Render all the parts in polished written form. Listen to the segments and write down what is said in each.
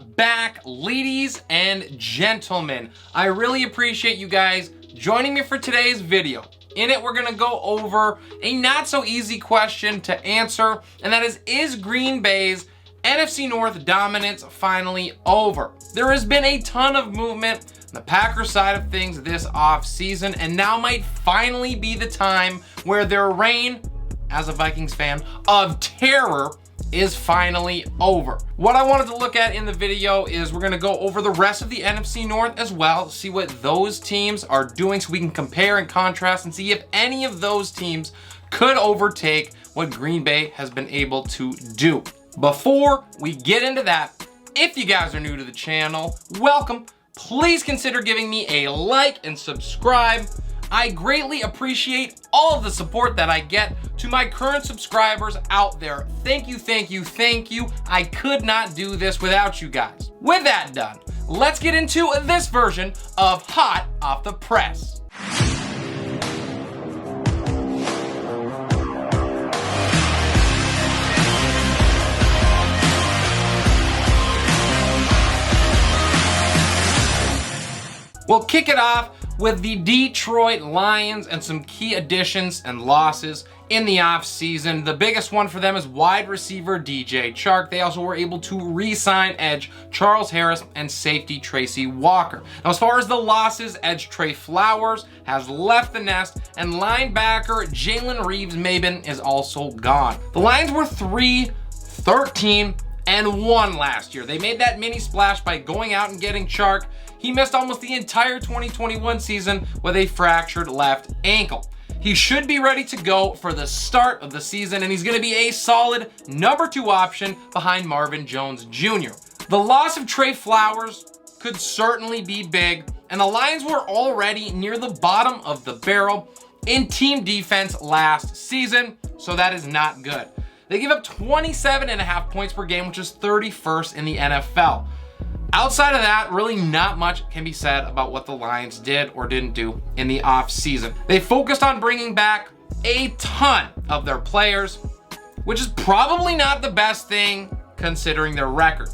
back, ladies and gentlemen. I really appreciate you guys joining me for today's video. In it, we're gonna go over a not so easy question to answer, and that is Green Bay's NFC North dominance finally over? There has been a ton of movement on the Packers side of things this offseason, and now might finally be the time where their reign, as a Vikings fan, of terror is finally over. What I wanted to look at in the video is we're gonna go over the rest of the NFC North as well, see what those teams are doing so we can compare and contrast and see if any of those teams could overtake what Green Bay has been able to do. Before we get into that, if you guys are new to the channel, welcome. Please consider giving me a like and subscribe. I greatly appreciate all of the support that I get to my current subscribers out there. Thank you, thank you, thank you. I could not do this without you guys. With that done, let's get into this version of Hot Off the Press. We'll kick it off with the Detroit Lions and some key additions and losses in the offseason. The biggest one for them is wide receiver DJ Chark. They also were able to re-sign edge Charles Harris and safety Tracy Walker. Now, as far as the losses, edge Trey Flowers has left the nest, and linebacker Jalen Reeves-Maybin is also gone. The Lions were 3-13-1 last year. They made that mini splash by going out and getting Chark. He missed almost the entire 2021 season with a fractured left ankle. He should be ready to go for the start of the season, and he's going to be a solid number 2 option behind Marvin Jones Jr. The loss of Trey Flowers could certainly be big, and the Lions were already near the bottom of the barrel in team defense last season, so that is not good. They give up 27.5 points per game, which is 31st in the NFL. Outside of that, really not much can be said about what the Lions did or didn't do in the offseason. They focused on bringing back a ton of their players, which is probably not the best thing considering their record.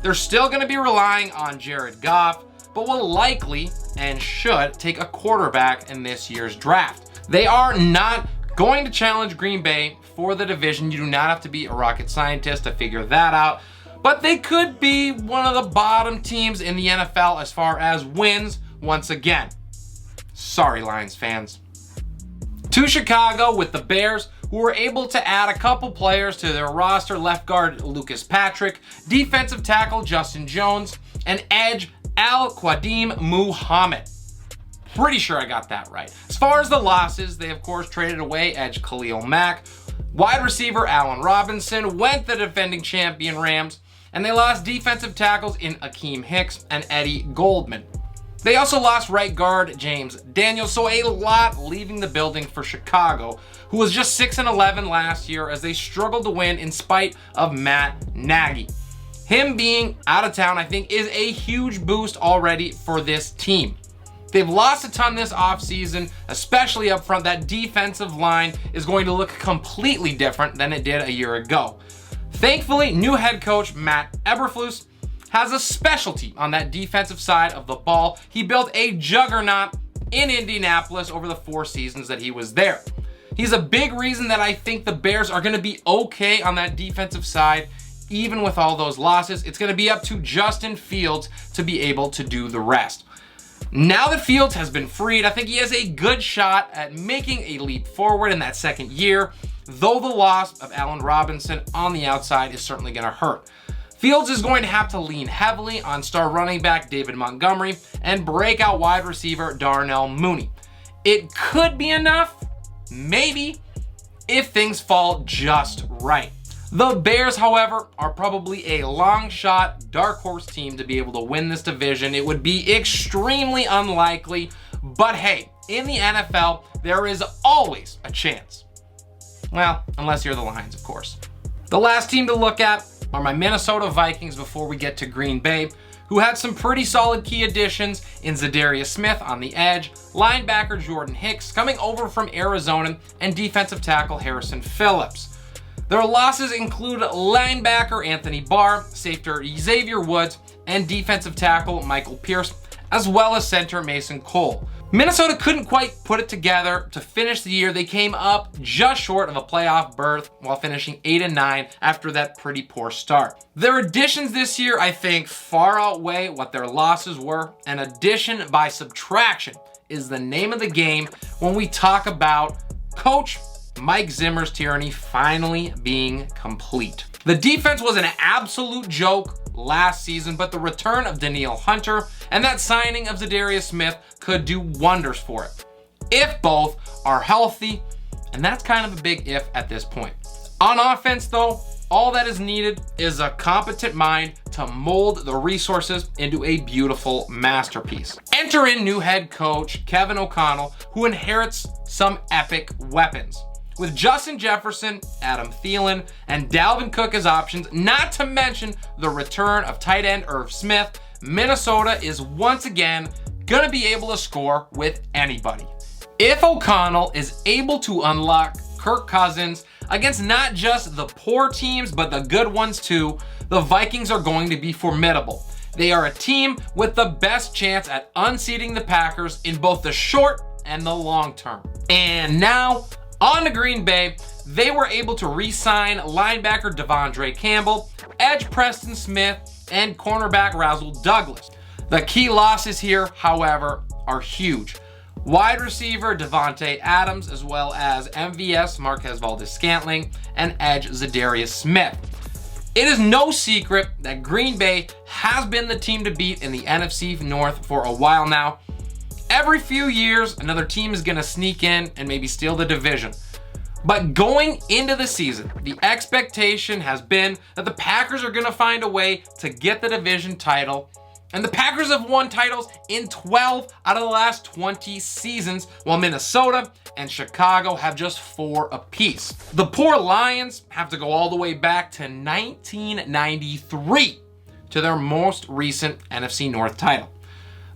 They're still going to be relying on Jared Goff, but will likely and should take a quarterback in this year's draft. They are not going to challenge Green Bay for the division. You do not have to be a rocket scientist to figure that out. But they could be one of the bottom teams in the NFL as far as wins once again. Sorry, Lions fans. To Chicago with the Bears, who were able to add a couple players to their roster. Left guard Lucas Patrick, defensive tackle Justin Jones, and edge Al-Quadim Muhammad. Pretty sure I got that right. As far as the losses, they of course traded away edge Khalil Mack. Wide receiver Allen Robinson went the defending champion Rams, and they lost defensive tackles in Akeem Hicks and Eddie Goldman. They also lost right guard James Daniels, so a lot leaving the building for Chicago, who was just 6-11 last year as they struggled to win in spite of Matt Nagy. Him being out of town, I think, is a huge boost already for this team. They've lost a ton this offseason, especially up front. That defensive line is going to look completely different than it did a year ago. Thankfully, new head coach Matt Eberflus has a specialty on that defensive side of the ball. He built a juggernaut in Indianapolis over the 4 seasons that he was there. He's a big reason that I think the Bears are going to be okay on that defensive side, even with all those losses. It's going to be up to Justin Fields to be able to do the rest. Now that Fields has been freed, I think he has a good shot at making a leap forward in that second year, though the loss of Allen Robinson on the outside is certainly going to hurt. Fields is going to have to lean heavily on star running back David Montgomery and breakout wide receiver Darnell Mooney. It could be enough, maybe, if things fall just right. The Bears, however, are probably a long shot, dark horse team to be able to win this division. It would be extremely unlikely, but hey, in the NFL, there is always a chance. Well, unless you're the Lions, of course. The last team to look at are my Minnesota Vikings before we get to Green Bay, who had some pretty solid key additions in Zadarius Smith on the edge, linebacker Jordan Hicks coming over from Arizona, and defensive tackle Harrison Phillips. Their losses include linebacker Anthony Barr, safety Xavier Woods, and defensive tackle Michael Pierce, as well as center Mason Cole. Minnesota couldn't quite put it together to finish the year. They came up just short of a playoff berth while finishing 8-9 after that pretty poor start. Their additions this year, I think, far outweigh what their losses were, and addition by subtraction is the name of the game when we talk about Coach Mike Zimmer's tyranny finally being complete. The defense was an absolute joke last season, but the return of Danielle Hunter and that signing of Zadarius Smith could do wonders for it, if both are healthy, and that's kind of a big if at this point. On offense, though, all that is needed is a competent mind to mold the resources into a beautiful masterpiece. Enter in new head coach Kevin O'Connell, who inherits some epic weapons. With Justin Jefferson, Adam Thielen, and Dalvin Cook as options, not to mention the return of tight end Irv Smith, Minnesota is once again gonna be able to score with anybody. If O'Connell is able to unlock Kirk Cousins against not just the poor teams, but the good ones too, the Vikings are going to be formidable. They are a team with the best chance at unseating the Packers in both the short and the long term. And now, on to Green Bay, they were able to re-sign linebacker Devondre Campbell, edge Preston Smith, and cornerback Rasul Douglas. The key losses here, however, are huge. Wide receiver Devontae Adams, as well as MVS Marquez Valdes-Scantling, and edge Zadarius Smith. It is no secret that Green Bay has been the team to beat in the NFC North for a while now. Every few years, another team is going to sneak in and maybe steal the division. But going into the season, the expectation has been that the Packers are going to find a way to get the division title. And the Packers have won titles in 12 out of the last 20 seasons, while Minnesota and Chicago have just 4 apiece. The poor Lions have to go all the way back to 1993 to their most recent NFC North title.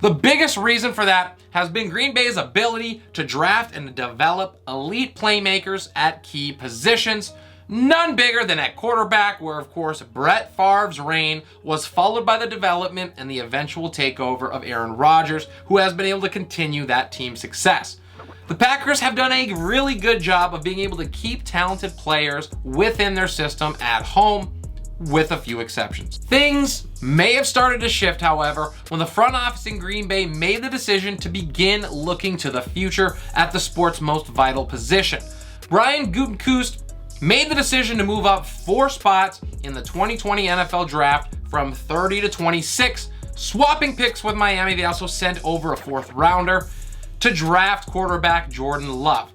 The biggest reason for that has been Green Bay's ability to draft and develop elite playmakers at key positions, none bigger than at quarterback, where of course Brett Favre's reign was followed by the development and the eventual takeover of Aaron Rodgers, who has been able to continue that team's success. The Packers have done a really good job of being able to keep talented players within their system at home, with a few exceptions. Things may have started to shift, however, when the front office in Green Bay made the decision to begin looking to the future at the sport's most vital position. Brian Gutekunst made the decision to move up 4 spots in the 2020 NFL Draft from 30 to 26, swapping picks with Miami. They also sent over a 4th rounder to draft quarterback Jordan Love.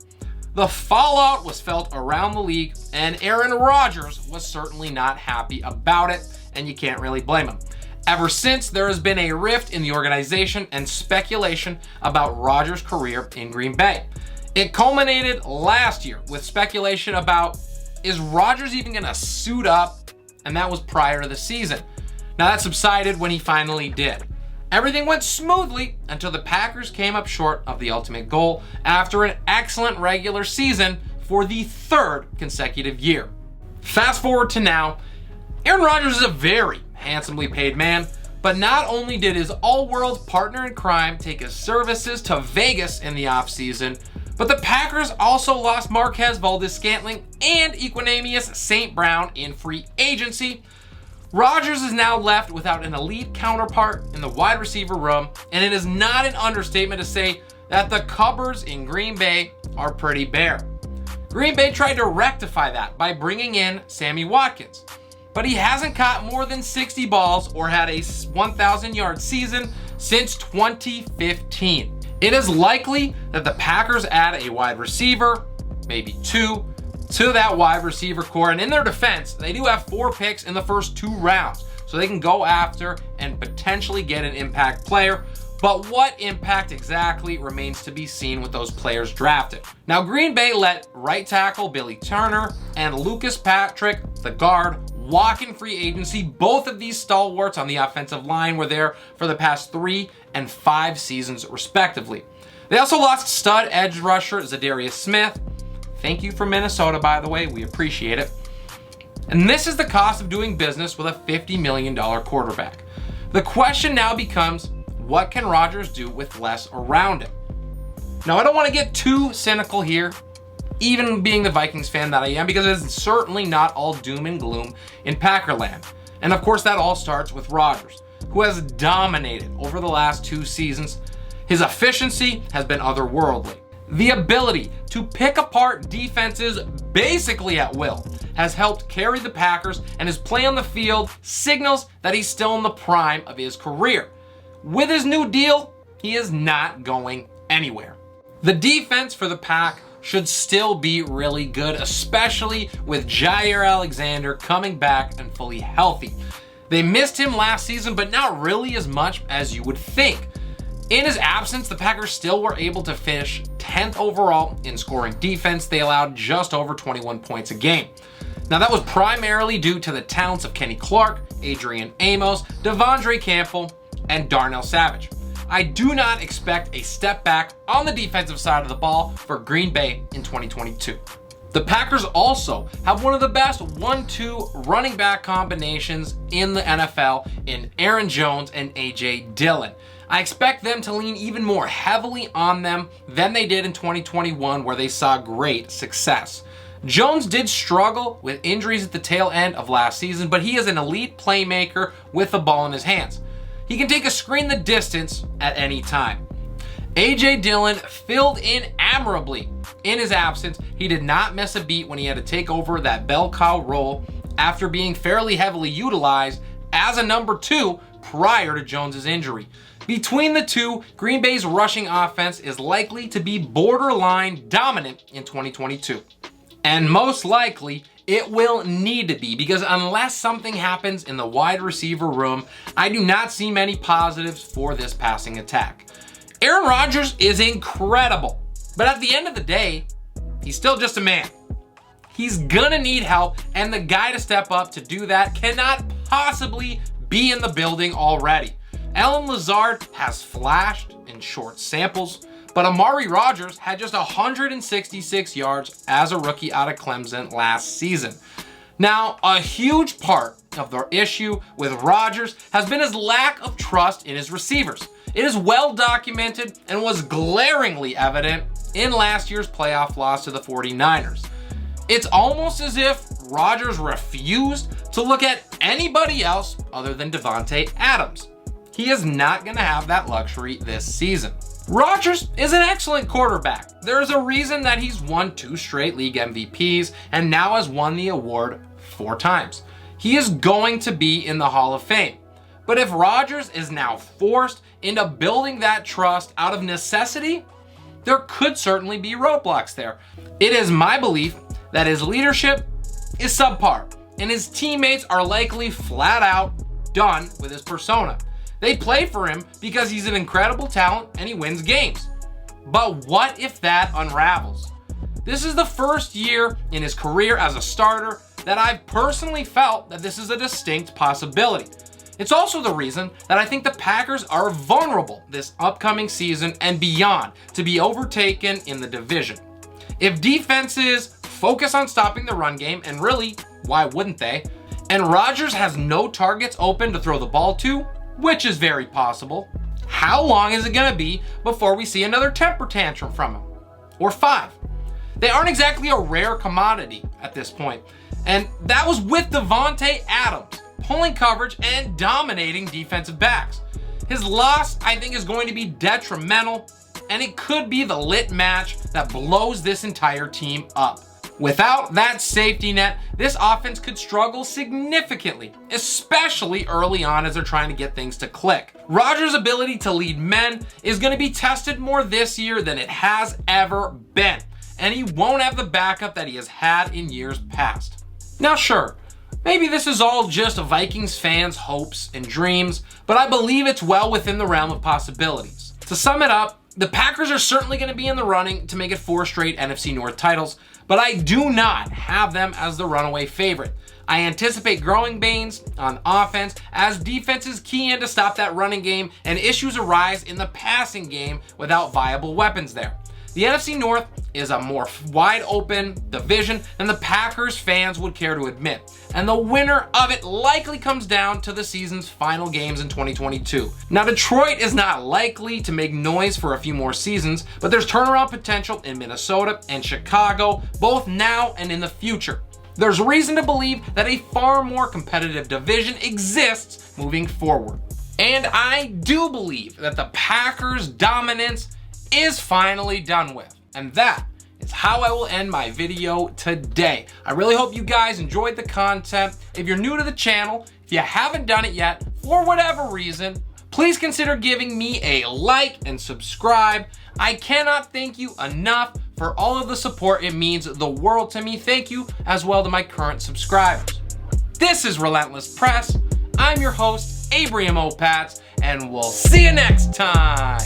The fallout was felt around the league, and Aaron Rodgers was certainly not happy about it, and you can't really blame him. Ever since, there has been a rift in the organization and speculation about Rodgers' career in Green Bay. It culminated last year with speculation about, is Rodgers even going to suit up? And that was prior to the season. Now that subsided when he finally did. Everything went smoothly until the Packers came up short of the ultimate goal after an excellent regular season for the 3rd consecutive year. Fast forward to now, Aaron Rodgers is a very handsomely paid man, but not only did his all-world partner in crime take his services to Vegas in the offseason, but the Packers also lost Marquez Valdes-Scantling and Equanimeous St. Brown in free agency. Rodgers is now left without an elite counterpart in the wide receiver room, and it is not an understatement to say that the cupboards in Green Bay are pretty bare. Green Bay tried to rectify that by bringing in Sammy Watkins, but he hasn't caught more than 60 balls or had a 1,000-yard season since 2015. It is likely that the Packers add a wide receiver, maybe 2, to that wide receiver core. And in their defense, they do have 4 picks in the first 2 rounds, so they can go after and potentially get an impact player. But what impact exactly remains to be seen with those players drafted. Now, Green Bay let right tackle Billy Turner and Lucas Patrick, the guard, walk in free agency. Both of these stalwarts on the offensive line were there for the past 3 and 5 seasons, respectively. They also lost stud edge rusher Zadarius Smith. Thank you for Minnesota, by the way. We appreciate it. And this is the cost of doing business with a $50 million quarterback. The question now becomes, what can Rodgers do with less around him? Now, I don't want to get too cynical here, even being the Vikings fan that I am, because it's certainly not all doom and gloom in Packerland. And of course, that all starts with Rodgers, who has dominated over the last 2 seasons. His efficiency has been otherworldly. The ability to pick apart defenses basically at will has helped carry the Packers, and his play on the field signals that he's still in the prime of his career. With his new deal, he is not going anywhere. The defense for the Pack should still be really good, especially with Jair Alexander coming back and fully healthy. They missed him last season, but not really as much as you would think. In his absence, the Packers still were able to finish 10th overall in scoring defense. They allowed just over 21 points a game. Now, that was primarily due to the talents of Kenny Clark, Adrian Amos, Devondre Campbell, and Darnell Savage. I do not expect a step back on the defensive side of the ball for Green Bay in 2022. The Packers also have one of the best 1-2 running back combinations in the NFL in Aaron Jones and A.J. Dillon. I expect them to lean even more heavily on them than they did in 2021, where they saw great success. Jones did struggle with injuries at the tail end of last season, but he is an elite playmaker with the ball in his hands. He can take a screen the distance at any time. A.J. Dillon filled in admirably in his absence. He did not miss a beat when he had to take over that bell cow role after being fairly heavily utilized as a number 2 prior to Jones's injury. Between the two, Green Bay's rushing offense is likely to be borderline dominant in 2022. And most likely, it will need to be, because unless something happens in the wide receiver room, I do not see many positives for this passing attack. Aaron Rodgers is incredible, but at the end of the day, he's still just a man. He's gonna need help, and the guy to step up to do that cannot possibly be in the building already. Allen Lazard has flashed in short samples, but Amari Rodgers had just 166 yards as a rookie out of Clemson last season. Now, a huge part of the issue with Rodgers has been his lack of trust in his receivers. It is well documented and was glaringly evident in last year's playoff loss to the 49ers. It's almost as if Rodgers refused to look at anybody else other than Davante Adams. He is not going to have that luxury this season. Rodgers is an excellent quarterback. There is a reason that he's won 2 straight league MVPs and now has won the award 4 times. He is going to be in the Hall of Fame. But if Rodgers is now forced into building that trust out of necessity, there could certainly be roadblocks there. It is my belief that his leadership is subpar, and his teammates are likely flat out done with his persona. They play for him because he's an incredible talent and he wins games. But what if that unravels? This is the first year in his career as a starter that I've personally felt that this is a distinct possibility. It's also the reason that I think the Packers are vulnerable this upcoming season and beyond to be overtaken in the division. If defenses focus on stopping the run game, and really, why wouldn't they? And Rodgers has no targets open to throw the ball to, which is very possible. How long is it going to be before we see another temper tantrum from him? Or 5? They aren't exactly a rare commodity at this point. And that was with Davante Adams pulling coverage and dominating defensive backs. His loss, I think, is going to be detrimental, and it could be the lit match that blows this entire team up. Without that safety net, this offense could struggle significantly, especially early on as they're trying to get things to click. Rodgers' ability to lead men is going to be tested more this year than it has ever been, and he won't have the backup that he has had in years past. Now, sure, maybe this is all just Vikings fans' hopes and dreams, but I believe it's well within the realm of possibilities. To sum it up, the Packers are certainly going to be in the running to make it 4 straight NFC North titles, but I do not have them as the runaway favorite. I anticipate growing pains on offense as defenses key in to stop that running game and issues arise in the passing game without viable weapons there. The NFC North is a more wide open division than the Packers fans would care to admit, and the winner of it likely comes down to the season's final games in 2022. Now, Detroit is not likely to make noise for a few more seasons, but there's turnaround potential in Minnesota and Chicago, both now and in the future. There's reason to believe that a far more competitive division exists moving forward. And I do believe that the Packers' dominance is finally done with. And that is how I will end my video today. I really hope you guys enjoyed the content. If you're new to the channel, if you haven't done it yet, for whatever reason, please consider giving me a like and subscribe. I cannot thank you enough for all of the support. It means the world to me. Thank you as well to my current subscribers. This is Relentless Press. I'm your host, Abraham Opatz, and we'll see you next time.